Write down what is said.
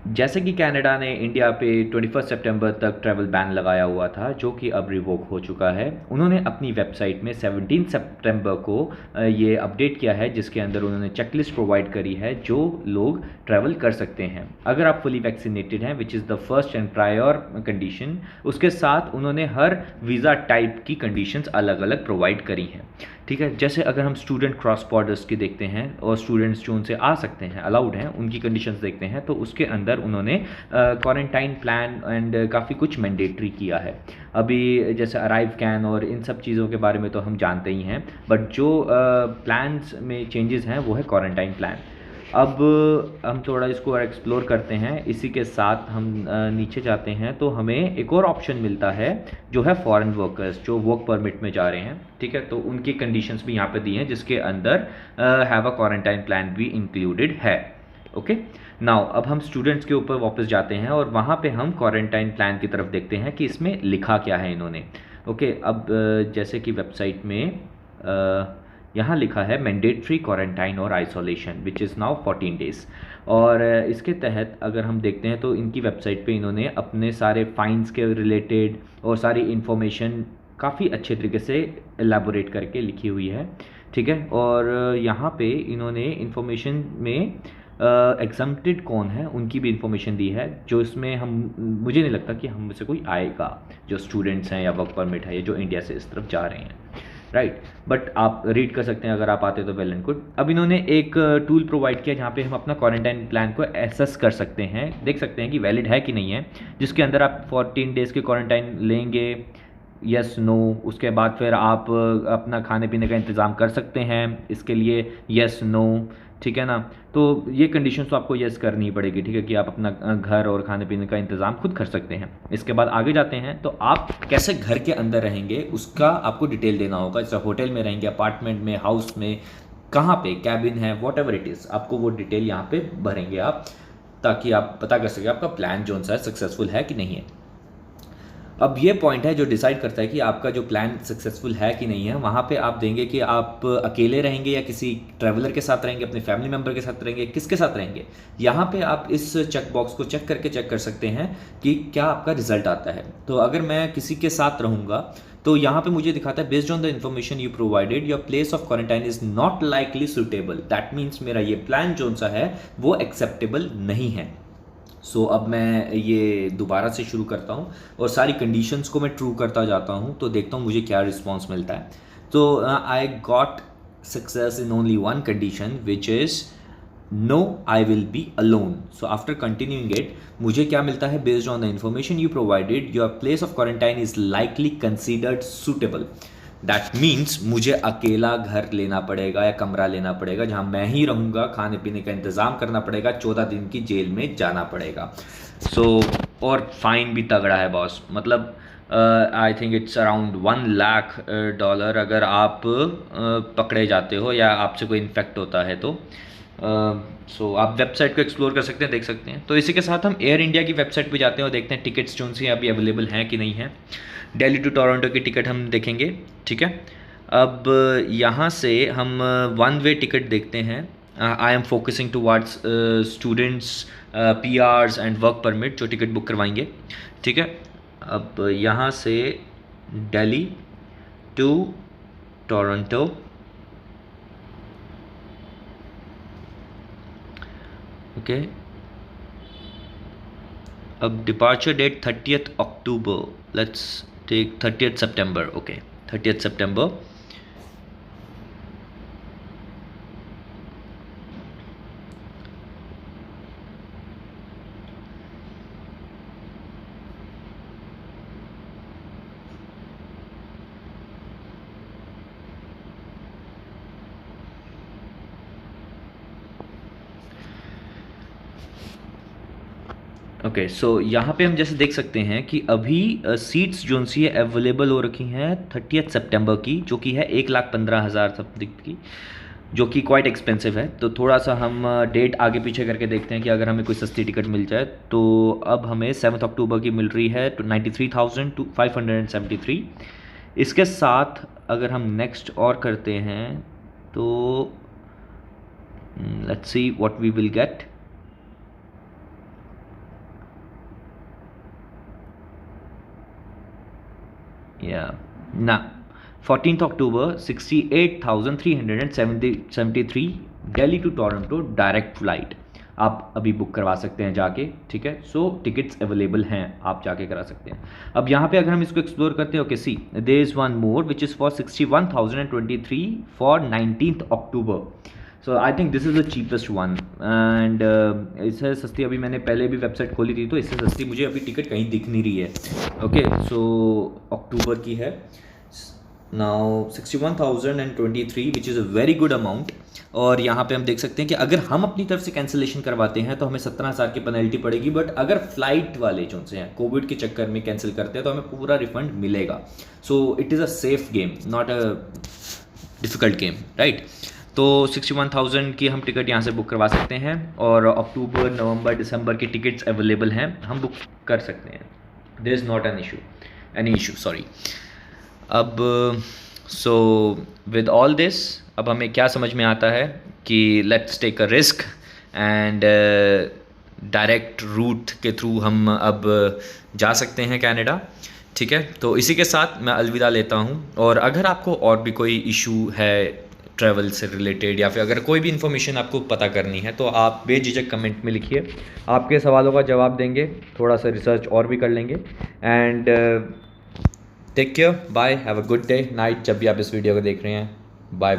जैसे कि कनाडा ने इंडिया पे 21 सितंबर तक ट्रैवल बैन लगाया हुआ था, जो कि अब रिवोक हो चुका है। उन्होंने अपनी वेबसाइट में 17 सितंबर को ये अपडेट किया है, जिसके अंदर उन्होंने चेकलिस्ट प्रोवाइड करी है जो लोग ट्रैवल कर सकते हैं अगर आप फुली वैक्सीनेटेड हैं, which is the first and prior condition. उसके साथ उन्होंने हर वीज़ा टाइप की कंडीशंस अलग अलग प्रोवाइड करी हैं। ठीक है, जैसे अगर हम स्टूडेंट क्रॉस बॉर्डर्स की देखते हैं और स्टूडेंट्स जो उनसे आ सकते हैं, अलाउड हैं, उनकी कंडीशंस देखते हैं, तो उसके अंदर उन्होंने क्वारंटाइन प्लान एंड काफ़ी कुछ मैंडेटरी किया है। अभी जैसे अराइव कैन और इन सब चीज़ों के बारे में तो हम जानते ही हैं, बट जो प्लान्स में चेंजेस हैं वो है क्वारंटाइन प्लान। अब हम थोड़ा इसको और एक्सप्लोर करते हैं। इसी के साथ हम नीचे जाते हैं तो हमें एक और ऑप्शन मिलता है जो है फॉरेन वर्कर्स जो वर्क परमिट में जा रहे हैं। ठीक है, तो उनकी कंडीशंस भी यहाँ पे दी हैं, जिसके अंदर हैव अ क्वारंटाइन प्लान भी इंक्लूडेड है। ओके, नाउ अब हम स्टूडेंट्स के ऊपर वापस जाते हैं और वहाँ पे हम क्वारंटाइन प्लान की तरफ देखते हैं कि इसमें लिखा क्या है इन्होंने। ओके, अब जैसे कि वेबसाइट में यहाँ लिखा है मैंडेटरी क्वारंटाइन और isolation which is now 14 days. और इसके तहत अगर हम देखते हैं तो इनकी वेबसाइट पे इन्होंने अपने सारे फाइन्स के रिलेटेड और सारी इन्फॉर्मेशन काफ़ी अच्छे तरीके से एलैबोरेट करके लिखी हुई है। ठीक है, और यहाँ पे इन्होंने इन्फॉर्मेशन में एग्जम्प्टेड कौन है उनकी भी इन्फॉर्मेशन दी है, जो इसमें हम मुझे नहीं लगता कि हम में से कोई आएगा जो स्टूडेंट्स हैं या वर्क परमिट है या जो इंडिया से इस तरफ जा रहे हैं, राइट। बट आप रीड कर सकते हैं अगर आप आते तो वेल एंड गुड। अब इन्होंने एक टूल प्रोवाइड किया जहाँ पे हम अपना क्वारंटाइन प्लान को एसेस कर सकते हैं, देख सकते हैं कि वैलिड है कि नहीं है, जिसके अंदर आप 14 डेज़ के क्वारंटाइन लेंगे, यस नो। उसके बाद फिर आप अपना खाने पीने का इंतज़ाम कर सकते हैं इसके लिए, यस नो। ठीक है ना, तो ये कंडीशन तो आपको यस करनी ही पड़ेगी। ठीक है, कि आप अपना घर और खाने पीने का इंतज़ाम खुद कर सकते हैं। इसके बाद आगे जाते हैं तो आप कैसे घर के अंदर रहेंगे उसका आपको डिटेल देना होगा। जैसे होटल में रहेंगे, अपार्टमेंट में, हाउस में, कहाँ पे कैबिन है, वॉट एवर इट इज़, आपको वो डिटेल यहाँ पे भरेंगे आप, ताकि आप पता कर सकें आपका प्लान जो सा है सक्सेसफुल है कि नहीं है। अब ये पॉइंट है जो डिसाइड करता है कि आपका जो प्लान सक्सेसफुल है कि नहीं है। वहाँ पे आप देंगे कि आप अकेले रहेंगे या किसी ट्रैवलर के साथ रहेंगे, अपने फैमिली मेम्बर के साथ रहेंगे, किसके साथ रहेंगे। यहाँ पे आप इस चेक बॉक्स को चेक करके चेक कर सकते हैं कि क्या आपका रिजल्ट आता है। तो अगर मैं किसी के साथ रहूँगा तो यहाँ पे मुझे दिखाता है based on the information you provided your place of quarantine is not likely suitable. That means मेरा ये प्लान जो सा है वो एक्सेप्टेबल नहीं है। सो अब मैं ये दोबारा से शुरू करता हूँ और सारी कंडीशंस को मैं ट्रू करता जाता हूँ, तो देखता हूँ मुझे क्या रिस्पॉन्स मिलता है। तो I got success in only one condition which is no I will be alone. So after continuing it मुझे क्या मिलता है, based on the information you provided your place of quarantine is likely considered suitable. That means मुझे अकेला घर लेना पड़ेगा या कमरा लेना पड़ेगा जहाँ मैं ही रहूँगा, खाने पीने का इंतज़ाम करना पड़ेगा, 14 दिन की जेल में जाना पड़ेगा। सो और फाइन भी तगड़ा है बॉस, मतलब I think it's around $1 lakh अगर आप पकड़े जाते हो या आपसे कोई इन्फेक्ट होता है तो। सो आप वेबसाइट को एक्सप्लोर कर सकते हैं, देख सकते हैं। तो इसी के साथ हम एयर इंडिया की वेबसाइट पे जाते हैं और देखते हैं टिकट्स जो सी अभी अवेलेबल हैं कि नहीं है। दिल्ली टू टोरंटो की टिकट हम देखेंगे। ठीक है, अब यहाँ से हम वन वे टिकट देखते हैं। I am focusing towards students, P Rs and work permit जो टिकट बुक करवाएंगे। ठीक है, अब यहाँ से दिल्ली टू टोरंटो, ओके। अब departure date 30th October, let's take 30th September. Okay, 30th September. Okay, so यहाँ पे हम जैसे देख सकते हैं कि अभी सीट्स जो सी है अवेलेबल हो रखी हैं 30th सितंबर की, जो कि है 1,15,000 समथिंग की, जो कि क्वाइट एक्सपेंसिव है। तो थोड़ा सा हम डेट आगे पीछे करके देखते हैं कि अगर हमें कोई सस्ती टिकट मिल जाए। तो अब हमें 7 अक्टूबर की मिल रही है 93,573। इसके साथ अगर हम नेक्स्ट और करते हैं तो let's see what we will get. या ना 14th October 68,373 Delhi to Toronto direct flight आप अभी बुक करवा सकते हैं जाके, ठीक है। सो टिकट्स अवेलेबल हैं, आप जाके करा सकते हैं। अब यहाँ पे अगर हम इसको एक्सप्लोर करते हैं, okay see there is one more which is for 61,023 for 19th October। So I think this is the cheapest one and इससे सस्ती अभी मैंने पहले भी वेबसाइट खोली थी तो इससे सस्ती मुझे अभी टिकट कहीं दिख नहीं रही है। ओके सो अक्टूबर की है now 61,023 which is a very good amount. और यहाँ पे हम देख सकते हैं कि अगर हम अपनी तरफ से कैंसिलेशन करवाते हैं तो हमें 17,000 की पेनल्टी पड़ेगी, बट अगर फ्लाइट वाले जो से हैं कोविड के चक्कर में कैंसिल करते हैं तो हमें पूरा रिफंड मिलेगा। So it is a safe game, not a difficult game, right. तो 61,000 की हम टिकट यहाँ से बुक करवा सकते हैं और अक्टूबर नवंबर दिसंबर की टिकट्स अवेलेबल हैं, हम बुक कर सकते हैं। There is not any issue sorry. अब सो विद ऑल दिस अब हमें क्या समझ में आता है कि let's take a risk and direct route के थ्रू हम अब जा सकते हैं कनाडा, ठीक है। तो इसी के साथ मैं अलविदा लेता हूँ। और अगर आपको और भी कोई इशू है ट्रैवल से रिलेटेड या फिर अगर कोई भी इन्फॉर्मेशन आपको पता करनी है तो आप बेझिझक कमेंट में लिखिए, आपके सवालों का जवाब देंगे, थोड़ा सा रिसर्च और भी कर लेंगे। And take care, bye, have a good day night जब भी आप इस वीडियो को देख रहे हैं। बाय।